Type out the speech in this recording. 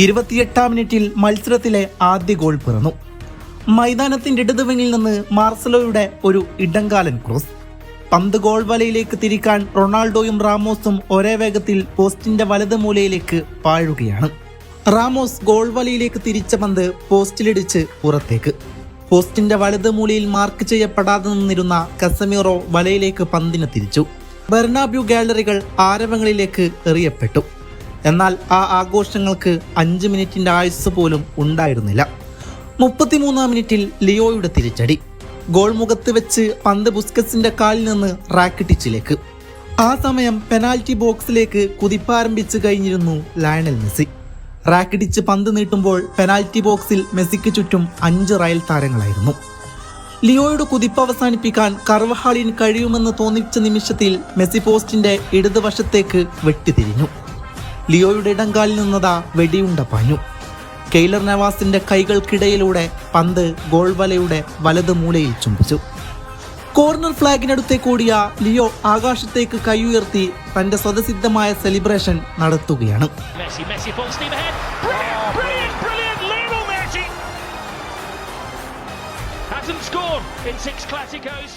28-ാം മിനിറ്റിൽ മത്സരത്തിലെ ആദ്യ ഗോൾ പിറന്നു. മൈതാനത്തിന്റെ ഇടതുവിങ്ങിൽ നിന്ന് മാർസലോയുടെ ഒരു ഇടങ്കാലൻ ക്രോസ്. പന്ത് ഗോൾ വലയിലേക്ക് തിരിക്കാൻ റൊണാൾഡോയും റാമോസും ഒരേ വേഗത്തിൽ പോസ്റ്റിന്റെ വലത് മൂലയിലേക്ക് പാഴുകയാണ്. റാമോസ് ഗോൾ വലയിലേക്ക് തിരിച്ച പന്ത് പോസ്റ്റിലിടിച്ച് പുറത്തേക്ക്. പോസ്റ്റിന്റെ വലത് മൂലയിൽ മാർക്ക് ചെയ്യപ്പെടാതെ നിന്നിരുന്ന കസമീറോ വലയിലേക്ക് പന്തിന് തിരിച്ചു. ബെർണാബ്യൂ ഗാലറികൾ ആരവങ്ങളിലേക്ക് എറിയപ്പെട്ടു. എന്നാൽ ആ ആഘോഷങ്ങൾക്ക് 5 മിനിറ്റിന്റെ ആയുസ് പോലും ഉണ്ടായിരുന്നില്ല. 33-ാം മിനിറ്റിൽ ലിയോയുടെ തിരിച്ചടി. ഗോൾ മുഖത്ത് വെച്ച് പന്ത് ബുസ്കറ്റ്സിന്റെ കാലിൽ നിന്ന് റാക്കിട്ടിച്ചിലേക്ക്. ആ സമയം പെനാൽറ്റി ബോക്സിലേക്ക് കുതിപ്പാരംഭിച്ചു കഴിഞ്ഞിരുന്നു ലയണൽ മെസ്സി. റാക്കിട്ടിച്ച് പന്ത് നീട്ടുമ്പോൾ പെനാൽറ്റി ബോക്സിൽ മെസ്സിക്ക് ചുറ്റും 5 റയൽ താരങ്ങളായിരുന്നു. ലിയോയുടെ കുതിപ്പ് അവസാനിപ്പിക്കാൻ കർവഹാളിന് കഴിയുമെന്ന് തോന്നിച്ച നിമിഷത്തിൽ മെസ്സി പോസ്റ്റിന്റെ ഇടതുവശത്തേക്ക് വെട്ടിത്തിരിഞ്ഞു. ലിയോയുടെ ഇടങ്കാലിൽ നിന്നതാ വെടിയുണ്ട പാഞ്ഞു. കെയ്ലർ നവാസിന്റെ കൈകൾക്കിടയിലൂടെ പന്ത് ഗോൾ വലയുടെ വലത് മൂലയിൽ ചുംബിച്ചു. കോർണർ ഫ്ലാഗിനടുത്തേക്ക് ഓടിയ ലിയോ ആകാശത്തേക്ക് കൈയുയർത്തി തന്റെ സ്വതസിദ്ധമായ സെലിബ്രേഷൻ നടത്തുകയാണ്. Hasn't scored in 6 Clásicos.